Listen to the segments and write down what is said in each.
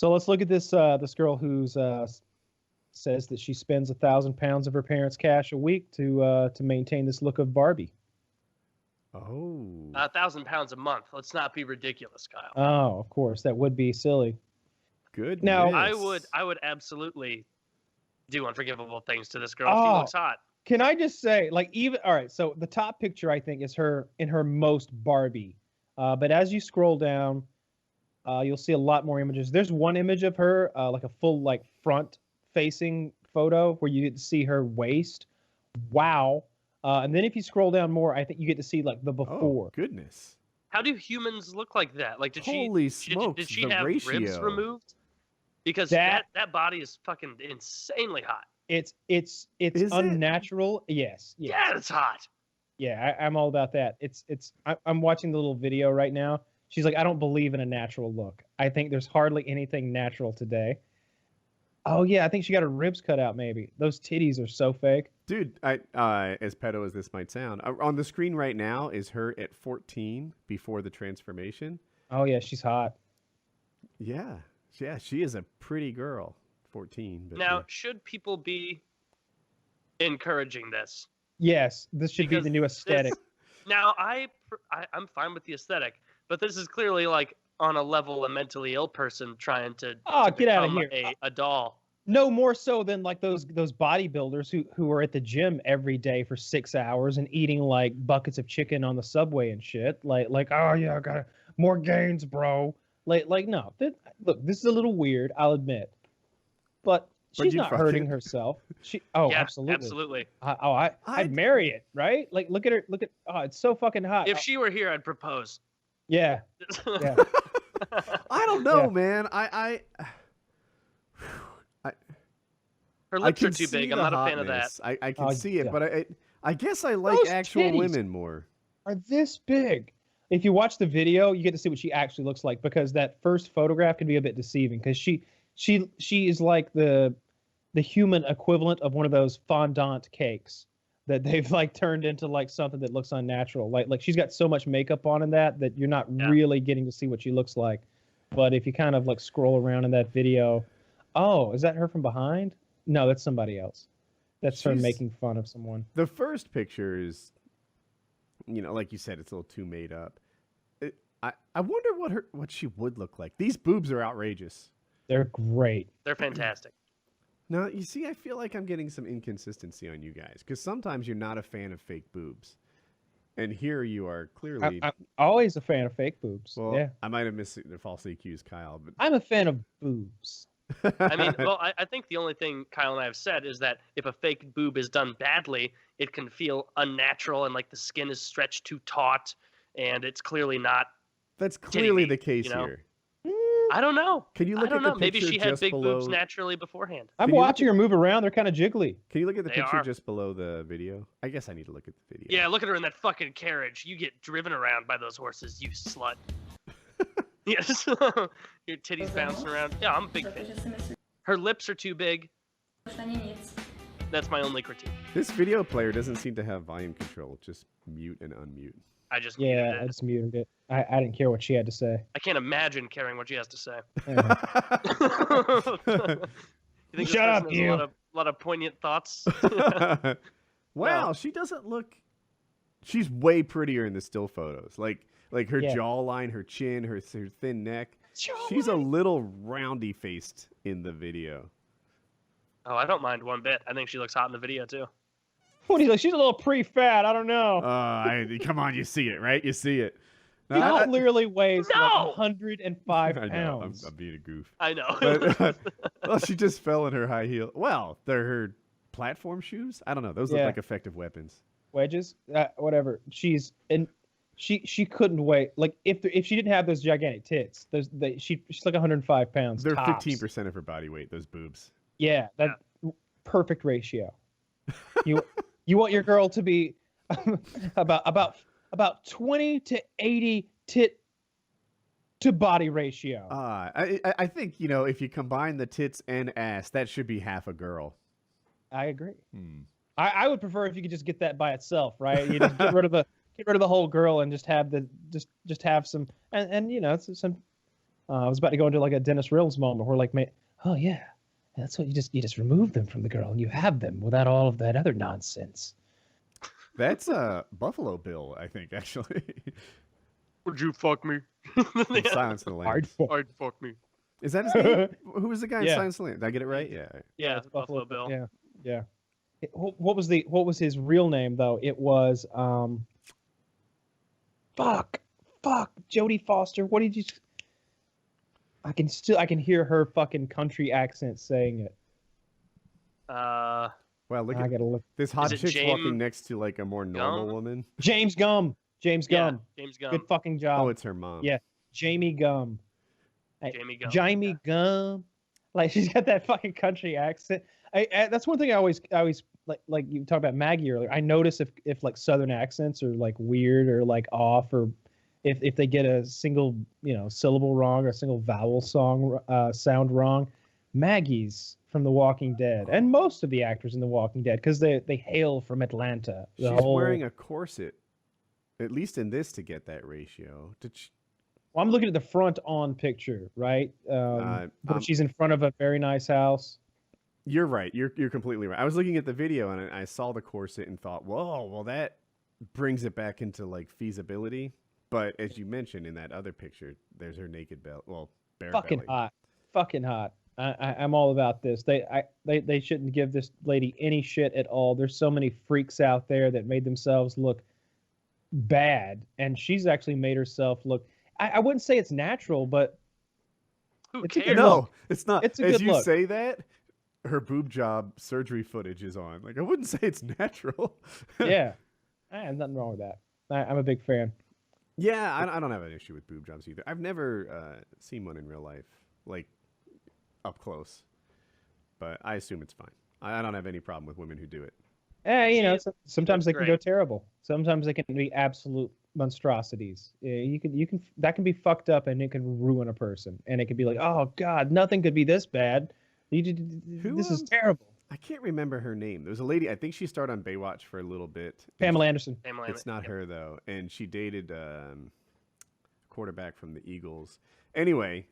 So let's look at this this girl who's says that she spends 1,000 pounds of her parents' cash a week to maintain this look of Barbie. Oh. 1,000 pounds a month. Let's not be ridiculous, Kyle. Oh, of course, that would be silly. Goodness. Now- I would absolutely do unforgivable things to this girl if Oh. she looks hot. Can I just say, like, even all right? So the top picture I think is her in her most Barbie, but as you scroll down, you'll see a lot more images. There's one image of her, like a full like front-facing photo where you get to see her waist. Wow. And then if you scroll down more, I think you get to see like the before. Oh, goodness. How do humans look like that? Like, Holy did smokes, she the have ribs ratio. removed? Because That- that body is fucking insanely hot. It's Is it? unnatural. Yes. Yeah, it's hot. Yeah, I'm all about that. I'm watching the little video right now. She's like, I don't believe in a natural look. I think there's hardly anything natural today. Oh yeah, I think she got her ribs cut out. Maybe those titties are so fake. Dude, as pedo as this might sound, on the screen right now is her at 14 before the transformation. Oh yeah, she's hot. Yeah, she is a pretty girl. 14. But Now, yeah. should people be encouraging this? Yes, this should be Because the new aesthetic. Now, I'm fine with the aesthetic, but this is clearly like on a level a mentally ill person trying to Get out of become here. a doll. No more so than like those bodybuilders who are at the gym every day for 6 hours and eating like buckets of chicken on the subway and shit. Like oh yeah, I got more gains, bro. Like no, look, this is a little weird, I'll admit, but she's you not fucking- hurting herself. Yeah, absolutely. absolutely. Absolutely. I'd marry it, right? Like look at her, it's so fucking hot. If she were here, I'd propose. Yeah, yeah. I don't know, Yeah. man. Her I lips can are too see big. I'm the not a fan of that. hotness. I can Oh, see it, yeah. but I guess I like Those actual titties. women more. Are this big. If you watch the video, you get to see what she actually looks like, because that first photograph can be a bit deceiving, because she is like the human equivalent of one of those fondant cakes that they've like turned into like something that looks unnatural. Like she's got so much makeup on in that you're not really getting to see what she looks like. But if you kind of like scroll around in that video, oh, is that her from behind? No, that's somebody else. That's her She's- making fun of someone. The first picture is, like you said, it's a little too made up. I wonder what she would look like. These boobs are outrageous. They're great. They're fantastic. Now, you see, I feel like I'm getting some inconsistency on you guys, because sometimes you're not a fan of fake boobs. And here you are clearly... I'm always a fan of fake boobs. well, Yeah. I might have falsely accused Kyle, but... I'm a fan of boobs. I mean, well, I think the only thing Kyle and I have said is that if a fake boob is done badly, it can feel unnatural and like the skin is stretched too taut, and it's clearly not. That's clearly meat, the case you know? here. I don't know. Can you look I don't at the know. Maybe picture she had just big below... boobs naturally beforehand. I'm Can you look watching her move around. They're kind of jiggly. Can you look at the They picture are. just below the video? I guess I need to look at the video. Yeah, look at her in that fucking carriage. You get driven around by those horses, you slut. Yes. Your titties bouncing around. Yeah, I'm a big fan. Her lips are too big. That's my only critique. This video player doesn't seem to have volume control. Just mute and unmute. I just Yeah, muted I it. just muted it. I didn't care what she had to say. I can't imagine caring what she has to say. Yeah. You think this Shut up, person has you. a lot of poignant thoughts? Wow, No. she doesn't look. She's way prettier in the still photos. Like her Yeah. jawline, her chin, her thin neck. She's a little roundy faced in the video. Oh, I don't mind one bit. I think she looks hot in the video too. What do you like? She's a little pre-fat. I don't know. Come on, you see it, right? You see it. She literally weighs No! like 105 I pounds. know. I'm being a goof. I know. But, well, she just fell in her high heel. Well, they're her platform shoes. I don't know. Those look Yeah. like effective weapons. Wedges, whatever. She couldn't weigh, like if she didn't have those gigantic tits. She's like 105 pounds. They're tops. 15% of her body weight. Those boobs. Yeah, that perfect ratio. You want your girl to be about 20 to 80 tit to body ratio. I think if you combine the tits and ass, that should be half a girl. I agree. Hmm. I would prefer if you could just get that by itself, right? You just get rid of the whole girl and just have just have some and some I was about to go into like a Dennis Reynolds moment where like, oh yeah, that's what you just remove them from the girl and you have them without all of that other nonsense. That's Buffalo Bill, I think, actually. Would you fuck me? From Silence of the Lambs. I'd fuck me. Is that his name? Who was the guy in Yeah. Silence of the Lambs? Did I get it right? Yeah. Yeah, it's Buffalo Bill. Yeah, yeah. What was his real name though? It was fuck Jodie Foster. What did you? I can hear her fucking country accent saying it. Wow, look I at gotta look. this hot it chick's James walking next to like a more normal Gum? woman. James Gum. James Yeah, Gum. James Gum. Good fucking job. Oh, it's her mom. Yeah. Jamie Gum. Jamie Gum. Jamie Gum. Like she's got that fucking country accent. That's one thing I always like you talked about Maggie earlier. I notice if like Southern accents are like weird or like off, or if they get a single syllable wrong or a single vowel sound wrong. Maggie's from The Walking Dead, and most of the actors in The Walking Dead, because they hail from Atlanta. She's wearing a corset, at least in this, to get that ratio. Well, I'm looking at the front on picture, right? She's in front of a very nice house. You're right. You're completely right. I was looking at the video and I saw the corset and thought, whoa, well that brings it back into like feasibility. But as you mentioned in that other picture, there's her naked belly. Well, bare Fucking belly. hot. Fucking hot. I'm all about this. They shouldn't give this lady any shit at all. There's so many freaks out there that made themselves look bad, and she's actually made herself look. I wouldn't say it's natural, but Who it's a cares? good No, look. it's not. It's a As good you look. say that, her boob job surgery footage is on. Like, I wouldn't say it's natural. Yeah, I have nothing wrong with that. I'm a big fan. Yeah, I don't have an issue with boob jobs either. I've never seen one in real life, like up close, but I assume it's fine. I don't have any problem with women who do it. Sometimes they can great. go terrible. Sometimes they can be absolute monstrosities. You can that can be fucked up, and it can ruin a person. And it can be like, oh God, nothing could be this bad. This is terrible. I can't remember her name. There was a lady. I think she started on Baywatch for a little bit. Pamela Anderson. It's not her though, and she dated quarterback from the Eagles. Anyway,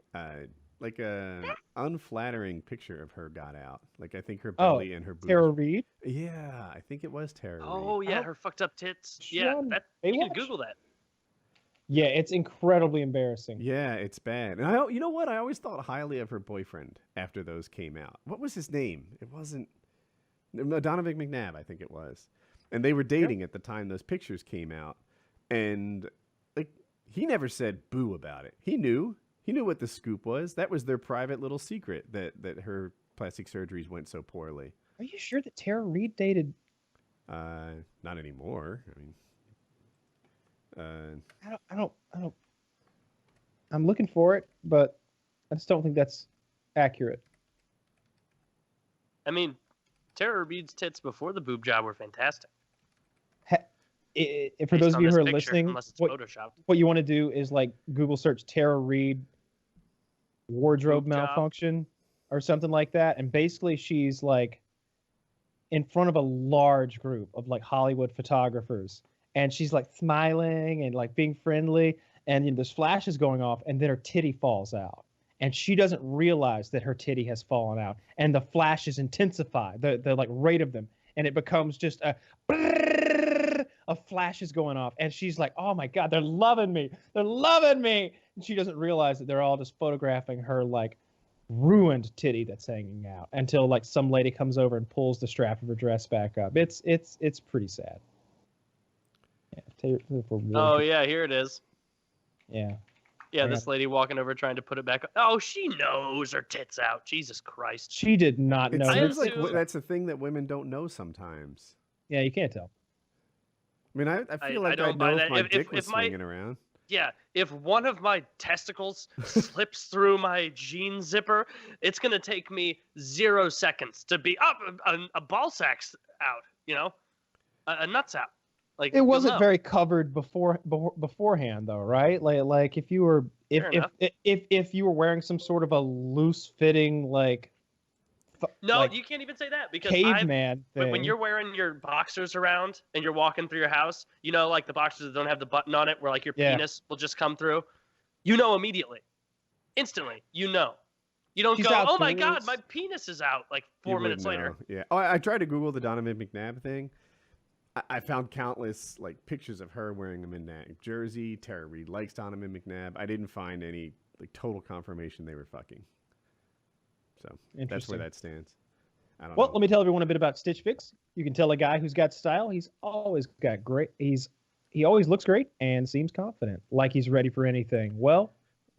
like a unflattering picture of her got out. Like I think her belly and her boobs. Tara Reid. Yeah, I think it was Tara. Oh Reid. yeah, her fucked up tits. She Yeah, on you can Baywatch? Google that. Yeah, it's incredibly embarrassing. Yeah, it's bad. And you know what? I always thought highly of her boyfriend after those came out. What was his name? It wasn't Donovan McNabb, I think it was. And they were dating at the time those pictures came out. And like he never said boo about it. He knew what the scoop was. That was their private little secret that her plastic surgeries went so poorly. Are you sure that Tara Reid dated? Not anymore. I mean, I don't. I'm looking for it, but I just don't think that's accurate. I mean, Tara Reid's tits before the boob job were fantastic. For Based those of on you this who are picture, listening, unless it's what photoshopped. you want to do is like Google search Tara Reid wardrobe Boob job. malfunction or something like that, and basically she's like in front of a large group of like Hollywood photographers, and she's like smiling and like being friendly, and there's flashes going off, and then her titty falls out, and she doesn't realize that her titty has fallen out, and the flashes intensify the like rate of them, and it becomes just a of flashes going off, and she's like, oh my God, they're loving me, and she doesn't realize that they're all just photographing her like ruined titty that's hanging out, until like some lady comes over and pulls the strap of her dress back up. It's pretty sad. Oh yeah, here it is. Yeah. Yeah, this lady walking over trying to put it back. Oh, she knows her tits out. Jesus Christ. She did not know. It I seems like assume- that's a thing that women don't know sometimes. Yeah, you can't tell. I mean, I feel like don't I'd buy know that. if my If- dick if was my- swinging around. Yeah, if one of my testicles slips through my jean zipper, it's gonna take me 0 seconds to be up. A ball sack's out. A nut's out. Like It wasn't you'll know. very covered beforehand, though, right? Like if you were Fair enough. if you were wearing some sort of a loose fitting like No, like you can't even say that because caveman thing. when you're wearing your boxers around and you're walking through your house, like the boxers that don't have the button on it, where like your Yeah. penis will just come through. You know immediately. instantly. You know. You don't She's go, out oh to my God, roots. my penis is out, like You 4 would minutes later. know. Yeah. Oh, I tried to Google the Donovan McNabb thing. I found countless like pictures of her wearing a McNabb jersey. Tara Reid likes Donovan McNabb. I didn't find any like total confirmation they were fucking. So that's where that stands. I don't know. Well, let me tell everyone a bit about Stitch Fix. You can tell a guy who's got style. He always looks great and seems confident, like he's ready for anything. Well,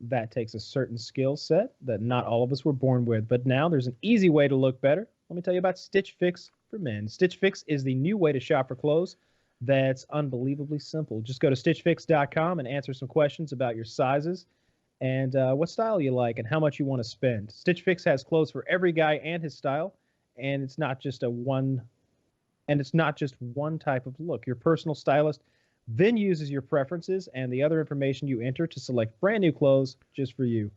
that takes a certain skill set that not all of us were born with. But now there's an easy way to look better. Let me tell you about Stitch Fix for men. Stitch Fix is the new way to shop for clothes that's unbelievably simple. Just go to stitchfix.com and answer some questions about your sizes and what style you like and how much you want to spend. Stitch Fix has clothes for every guy and his style, and it's not just one type of look. Your personal stylist then uses your preferences and the other information you enter to select brand new clothes just for you.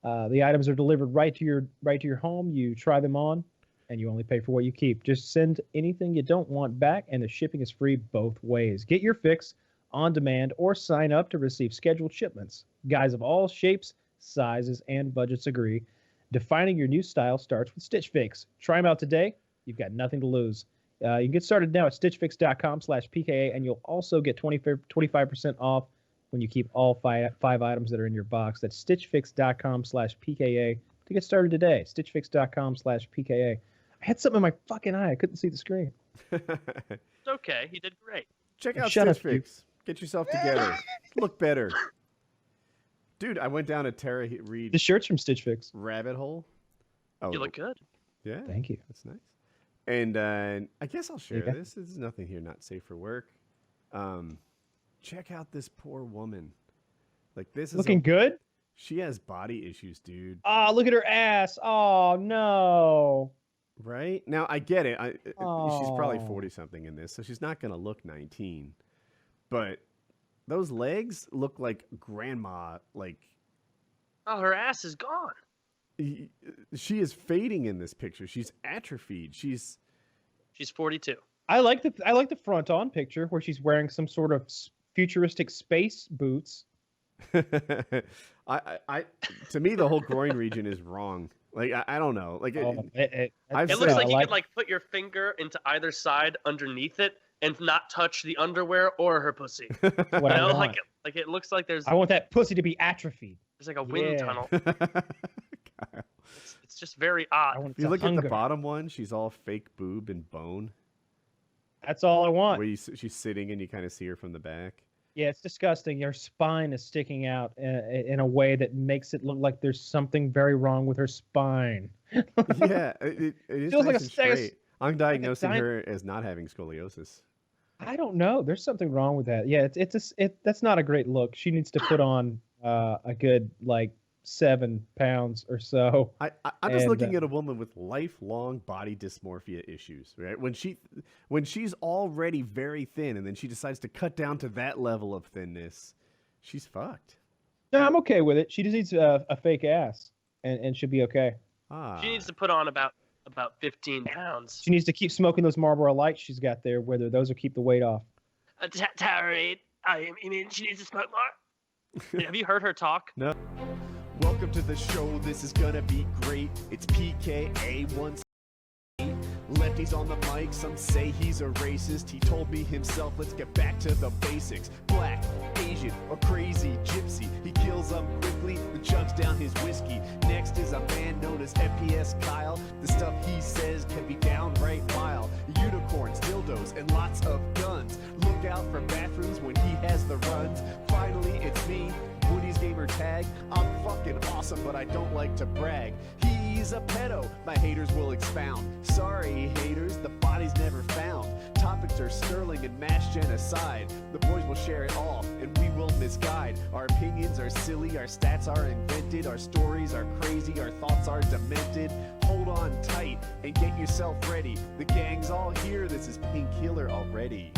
The items are delivered right to your home. You try them on, and you only pay for what you keep. Just send anything you don't want back, and the shipping is free both ways. Get your fix on demand or sign up to receive scheduled shipments. Guys of all shapes, sizes, and budgets agree. Defining your new style starts with Stitch Fix. Try them out today. You've got nothing to lose. You can get started now at stitchfix.com/PKA, and you'll also get 25% off when you keep all five items that are in your box. That's stitchfix.com/PKA to get started today. Stitchfix.com/PKA. I had something in my fucking eye. I couldn't see the screen. It's okay. He did great. Check out Shut Stitch up, you. Fix. Get yourself together. Look better. Dude, I went down a Tara Reid The shirt's from Stitch Fix. rabbit hole. Oh, You look good. yeah. Thank you. That's nice. And I guess I'll share Okay. this. There's nothing here not safe for work. Check out this poor woman. Like this is Looking good? She has body issues, dude. Oh, look at her ass. Oh, no. Right? Now I get it. She's probably Oh. 40 something in this, so she's not gonna look 19. But those legs look like grandma. Like Oh, her ass is gone. she is fading in this picture. She's atrophied. She's 42. I like the front on picture where she's wearing some sort of futuristic space boots. I to me the whole groin region is wrong. Like I don't know. Like I've It said- looks like you I could like put your finger into either side underneath it and not touch the underwear or her pussy. what You I know, want. like it looks like there's I want that pussy to be atrophied. like a wind Yeah. tunnel. Kyle. It's just very I odd. want If you look hunger. at the bottom one, she's all fake boob and bone. That's all I want. Where she's sitting and you kind of see her from the back. Yeah, it's disgusting. Her spine is sticking out in a way that makes it look like there's something very wrong with her spine. Yeah, it is Feels nice like a and stag- straight. I'm diagnosing dino- her as not having scoliosis. I don't know. There's something wrong with that. Yeah, that's not a great look. She needs to put on a good like 7 pounds or so. I'm just And, looking at a woman with lifelong body dysmorphia issues, right? When she's already very thin and then she decides to cut down to that level of thinness, she's fucked. No, I'm okay with it. She just needs a fake ass, and she'll be okay. She needs to put on about 15 pounds. She needs to keep smoking those Marlboro Lights she's got there, whether those will keep the weight off. Tara Reid, you mean she needs to smoke more? Have you heard her talk? No. Welcome to the show. This is gonna be great. It's PKA 1. Lefty's on the mic, some say he's a racist. He told me himself, let's get back to the basics. Black, Asian, or crazy gypsy. He kills them quickly, then chugs down his whiskey. Next is a man known as FPS Kyle. The stuff he says can be downright vile. Unicorns, dildos, and lots of guns. Look out for bathrooms when he has the runs. Finally, it's me, Woody's gamer tag. I'm fucking awesome, but I don't like to brag. He's a pedo, my haters will expound. Sorry, haters, the body's never found. Topics are sterling and mass genocide. The boys will share it all, and we will misguide. Our opinions are silly, our stats are invented, our stories are crazy, our thoughts are demented. Hold on tight and get yourself ready. The gang's all here, this is Painkiller already.